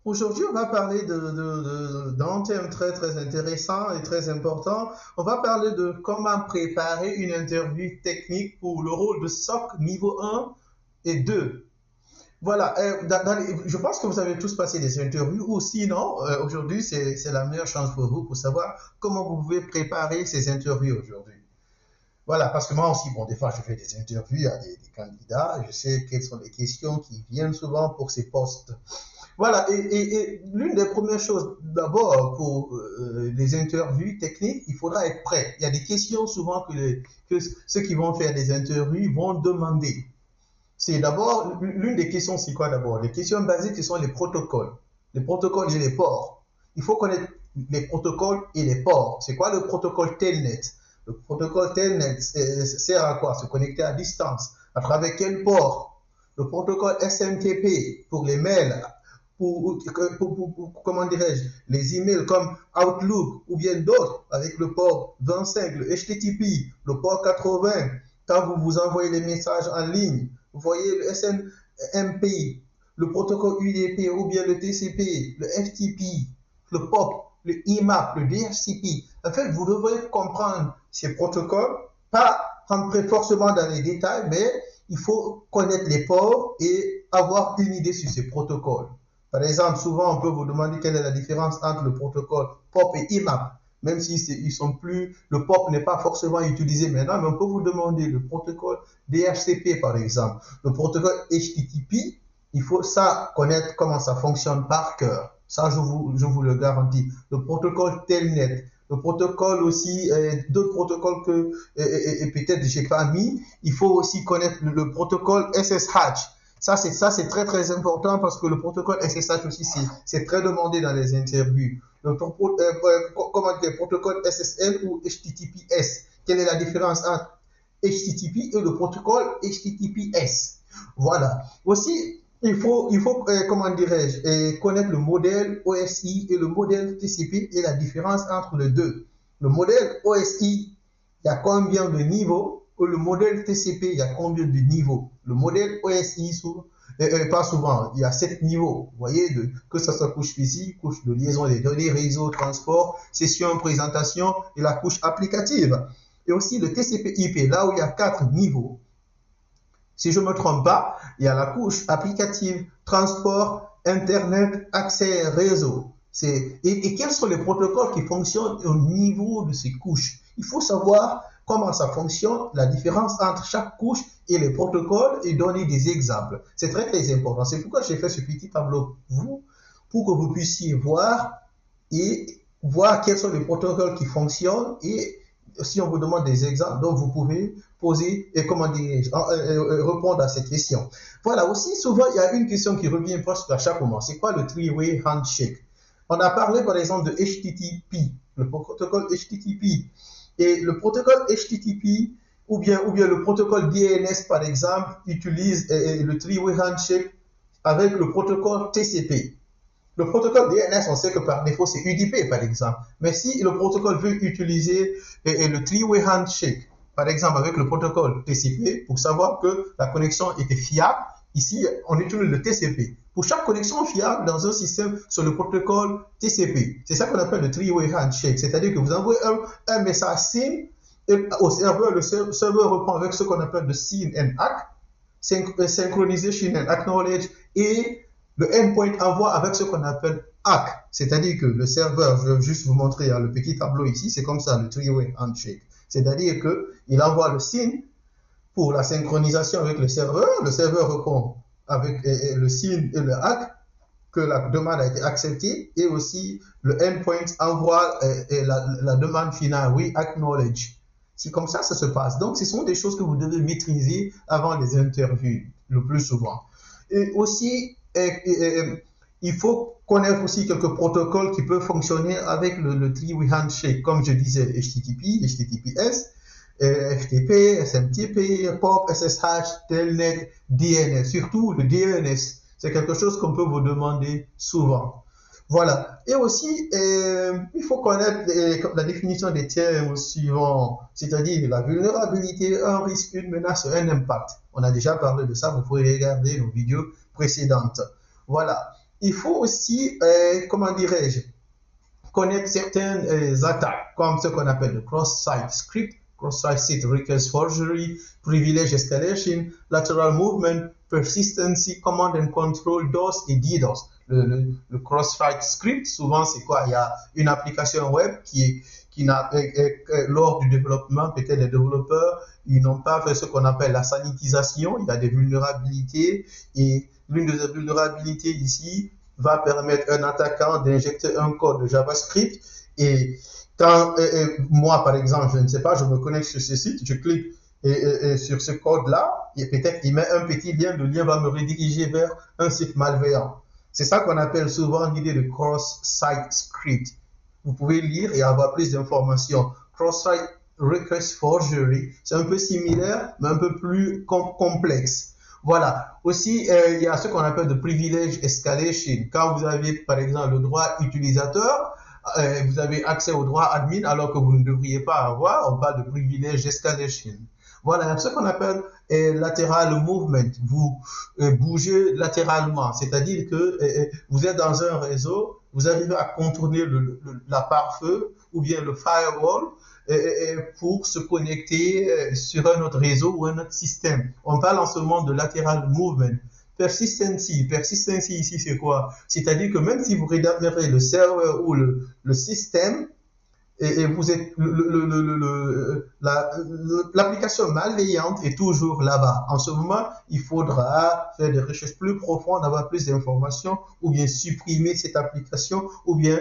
Aujourd'hui, on va parler d'un thème très intéressant et très important. On va parler de comment préparer une interview technique pour le rôle de SOC niveau 1 et 2. Voilà, je pense que vous avez tous passé des interviews ou sinon, aujourd'hui, c'est la meilleure chance pour vous pour savoir comment vous pouvez préparer ces interviews aujourd'hui. Voilà, parce que moi aussi, bon, des fois, je fais des interviews à des candidats, je sais quelles sont les questions qui viennent souvent pour ces postes. Voilà, et l'une des premières choses, d'abord, pour les interviews techniques, il faudra être prêt. Il y a des questions souvent que ceux qui vont faire des interviews vont demander. C'est d'abord, l'une des questions, c'est quoi d'abord? Les questions basiques, ce sont les protocoles. Les protocoles et les ports. Il faut connaître les protocoles et les ports. C'est quoi le protocole Telnet? Le protocole Telnet sert à quoi? Se connecter à distance. À travers quel port? Le protocole SMTP pour les mails, comment dirais-je, les emails comme Outlook ou bien d'autres avec le port 25, le HTTP, le port 80, quand vous vous envoyez les messages en ligne, vous voyez le SNMP, le protocole UDP ou bien le TCP, le FTP, le POP, le IMAP, le DHCP. En fait, vous devrez comprendre ces protocoles, pas rentrer forcément dans les détails, mais il faut connaître les ports et avoir une idée sur ces protocoles. Par exemple, souvent, on peut vous demander quelle est la différence entre le protocole POP et IMAP. Même si ils sont plus, le POP n'est pas forcément utilisé maintenant, mais on peut vous demander le protocole DHCP, par exemple. Le protocole HTTP, il faut ça connaître comment ça fonctionne par cœur. Ça, je vous le garantis. Le protocole Telnet, le protocole aussi, d'autres protocoles que peut-être je n'ai pas mis, il faut aussi connaître le protocole SSH. Ça, c'est très important parce que le protocole SSH aussi, c'est très demandé dans les interviews. Comment dire, protocole SSL ou HTTPS. Quelle est la différence entre HTTP et le protocole HTTPS? Voilà. Aussi, il faut comment dirais-je, connaître le modèle OSI et le modèle TCP et la différence entre les deux. Le modèle OSI, il y a combien de niveaux? Le modèle TCP, il y a combien de niveaux? Le modèle OSI, pas souvent, il y a 7 niveaux. Vous voyez, que ce soit couche physique, couche de liaison des données, réseau, transport, session, présentation et la couche applicative. Et aussi le TCP/IP, là où il y a 4 niveaux. Si je ne me trompe pas, il y a la couche applicative, transport, Internet, accès, réseau. Et quels sont les protocoles qui fonctionnent au niveau de ces couches? Il faut savoir comment ça fonctionne, la différence entre chaque couche et les protocoles et donner des exemples. C'est très important. C'est pourquoi j'ai fait ce petit tableau pour que vous puissiez voir quels sont les protocoles qui fonctionnent et si on vous demande des exemples, donc vous pouvez poser et répondre à cette question. Voilà, aussi souvent il y a une question qui revient presque à chaque moment. C'est quoi le three-way handshake? On a parlé par exemple de HTTP, le protocole HTTP. Et le protocole HTTP ou bien le protocole DNS par exemple utilise le three-way handshake avec le protocole TCP. Le protocole DNS, on sait que par défaut, c'est UDP, par exemple. Mais si le protocole veut utiliser le three-way handshake, par exemple, avec le protocole TCP, pour savoir que la connexion était fiable, ici, on utilise le TCP. Pour chaque connexion fiable dans un système sur le protocole TCP, c'est ça qu'on appelle le three-way handshake. C'est-à-dire que vous envoyez un message SYN au serveur, le serveur reprend avec ce qu'on appelle le SYN and ACK, synchronization and acknowledge, et le endpoint envoie avec ce qu'on appelle ACK, c'est-à-dire que le serveur, je vais juste vous montrer le petit tableau ici, c'est comme ça le three-way handshake. C'est-à-dire qu'il envoie le SYN pour la synchronisation avec le serveur répond avec le SYN et le ACK, que la demande a été acceptée, et aussi le endpoint envoie la demande finale, oui, acknowledge. C'est comme ça se passe. Donc, ce sont des choses que vous devez maîtriser avant les interviews, le plus souvent. Et aussi, il faut connaître aussi quelques protocoles qui peuvent fonctionner avec le three-way handshake, comme je disais, HTTP, HTTPS, FTP, SMTP, POP, SSH, Telnet, DNS. Surtout le DNS, c'est quelque chose qu'on peut vous demander souvent. Voilà. Et aussi, il faut connaître la définition des termes suivants, c'est-à-dire la vulnérabilité, un risque, une menace, un impact. On a déjà parlé de ça, vous pouvez regarder nos vidéos précédentes. Voilà. il faut aussi, comment dirais-je, connaître certaines attaques, comme ce qu'on appelle le cross-site script, cross-site recursive forgery, privilege escalation, lateral movement, persistency, command and control, DOS et DDoS. Le cross-site script, souvent, c'est quoi? Il y a une application web qui n'a, lors du développement, peut-être les développeurs, ils n'ont pas fait ce qu'on appelle la sanitisation. Il y a des vulnérabilités et l'une des vulnérabilités ici va permettre à un attaquant d'injecter un code de JavaScript et quand moi, par exemple, je ne sais pas, je me connecte sur ce site, je clique sur ce code-là, et peut-être il met un petit lien, le lien va me rediriger vers un site malveillant. C'est ça qu'on appelle souvent l'idée de cross-site script. Vous pouvez lire et avoir plus d'informations. Cross-site recursive forgery, c'est un peu similaire, mais un peu plus complexe. Voilà. Aussi, il y a ce qu'on appelle de privilege escalation. Quand vous avez, par exemple, le droit utilisateur, vous avez accès au droit admin alors que vous ne devriez pas avoir. On parle de privilege escalation. Voilà, il y a ce qu'on appelle lateral movement. Vous bougez latéralement, c'est-à-dire que vous êtes dans un réseau, vous arrivez à contourner la pare-feu ou bien le firewall pour se connecter sur un autre réseau ou un autre système. On parle en ce moment de lateral movement. Persistency ici c'est quoi? C'est-à-dire que même si vous récupérez le serveur ou le système, et vous êtes l'application malveillante est toujours là-bas. En ce moment, il faudra faire des recherches plus profondes, avoir plus d'informations, ou bien supprimer cette application, ou bien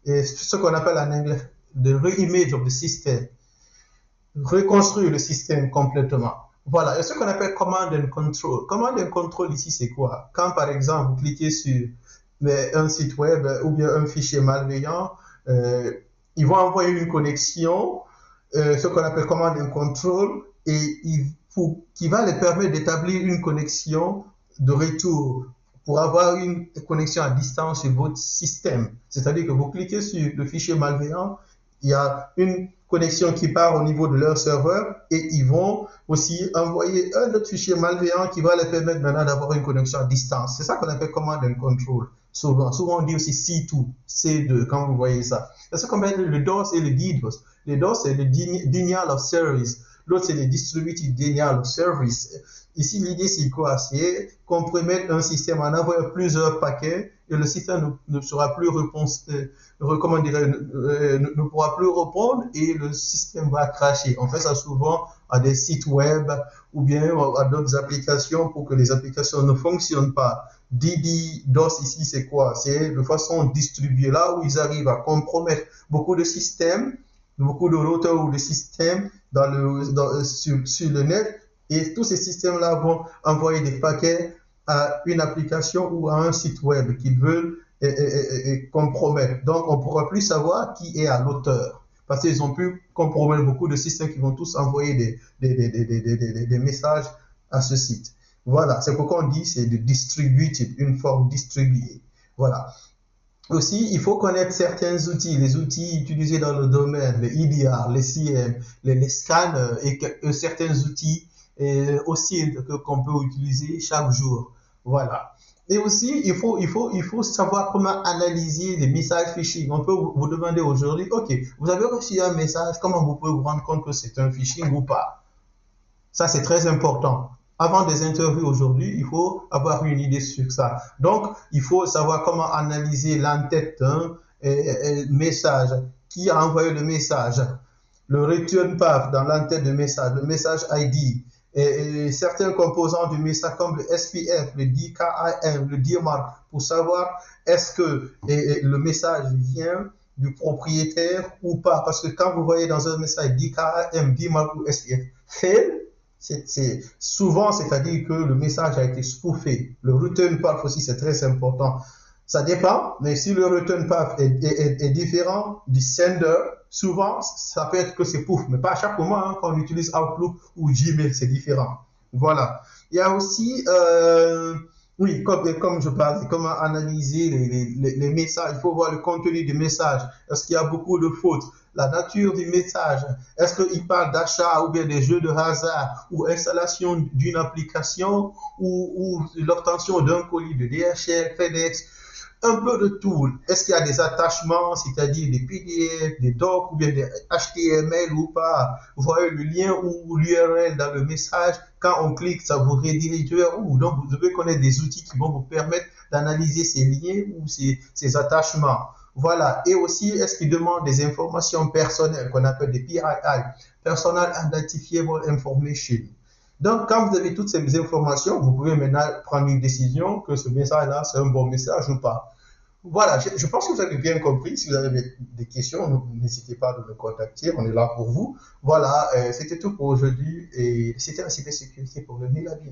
ce qu'on appelle en anglais the re-image of the system, reconstruire le système complètement. Voilà, et ce qu'on appelle command and control. Command and control ici, c'est quoi? Quand par exemple, vous cliquez sur un site web ou bien un fichier malveillant, ils vont envoyer une connexion, ce qu'on appelle command and control, et qui va les permettre d'établir une connexion de retour pour avoir une connexion à distance sur votre système. C'est-à-dire que vous cliquez sur le fichier malveillant, il y a une connexion qui part au niveau de leur serveur et ils vont aussi envoyer un autre fichier malveillant qui va les permettre maintenant d'avoir une connexion à distance. C'est ça qu'on appelle command and control. Souvent on dit aussi C2, C2 quand vous voyez ça. C'est ce qu'on appelle le DOS et le DDoS. Le DOS, c'est le Denial of Service. L'autre, c'est le Distributed Denial of Service. Ici, l'idée, c'est quoi? C'est compromettre un système en envoyant plusieurs paquets et le système ne sera plus ne pourra plus répondre et le système va cracher. On fait ça souvent à des sites web ou bien à d'autres applications pour que les applications ne fonctionnent pas. DDoS ici, c'est quoi? C'est de façon distribuée, là où ils arrivent à compromettre beaucoup de systèmes, beaucoup de routeurs ou de systèmes sur le net, et tous ces systèmes-là vont envoyer des paquets à une application ou à un site web qu'ils veulent compromettre. Donc, on ne pourra plus savoir qui est à l'auteur, parce qu'ils ont pu compromettre beaucoup de systèmes qui vont tous envoyer des messages à ce site. Voilà, c'est pourquoi on dit c'est de distributed, une forme distribuée. Voilà. Aussi, il faut connaître certains outils, les outils utilisés dans le domaine, les EDR, les CM, les scanners et certains outils aussi qu'on peut utiliser chaque jour. Voilà. Et aussi, il faut savoir comment analyser les messages phishing. On peut vous demander aujourd'hui, OK, vous avez reçu un message, comment vous pouvez vous rendre compte que c'est un phishing ou pas? Ça, c'est très important. Avant des interviews aujourd'hui, il faut avoir une idée sur ça. Donc, il faut savoir comment analyser l'entête d'un message. Qui a envoyé le message? Le return path dans l'entête de message, le message ID. Et certains composants du message comme le SPF, le DKIM, le DMARC, pour savoir est-ce que le message vient du propriétaire ou pas. Parce que quand vous voyez dans un message DKIM, DMARC ou SPF, fail, souvent, c'est-à-dire que le message a été spoofé. Le return path aussi, c'est très important. Ça dépend, mais si le return path est différent du sender, souvent, ça peut être que c'est pouf, mais pas à chaque moment, hein, quand on utilise Outlook ou Gmail, c'est différent. Voilà. Il y a aussi Oui, comme je parlais, comment analyser les messages. Il faut voir le contenu du message. Est-ce qu'il y a beaucoup de fautes? La nature du message. Est-ce qu'il parle d'achat ou bien des jeux de hasard ou installation d'une application ou l'obtention d'un colis de DHL, FedEx? Un peu de tout. Est-ce qu'il y a des attachements, c'est-à-dire des PDF, des docs ou bien des HTML ou pas? Vous voyez le lien ou l'URL dans le message. Quand on clique, ça vous redirige vers où? Donc, vous devez connaître des outils qui vont vous permettre d'analyser ces liens ou ces attachements. Voilà. Et aussi, est-ce qu'il demande des informations personnelles qu'on appelle des PII, Personal Identifiable Information. Donc, quand vous avez toutes ces informations, vous pouvez maintenant prendre une décision que ce message-là, c'est un bon message ou pas. Voilà, je pense que vous avez bien compris. Si vous avez des questions, n'hésitez pas à me contacter. On est là pour vous. Voilà, c'était tout pour aujourd'hui et c'était la cybersécurité pour le mieux la vie.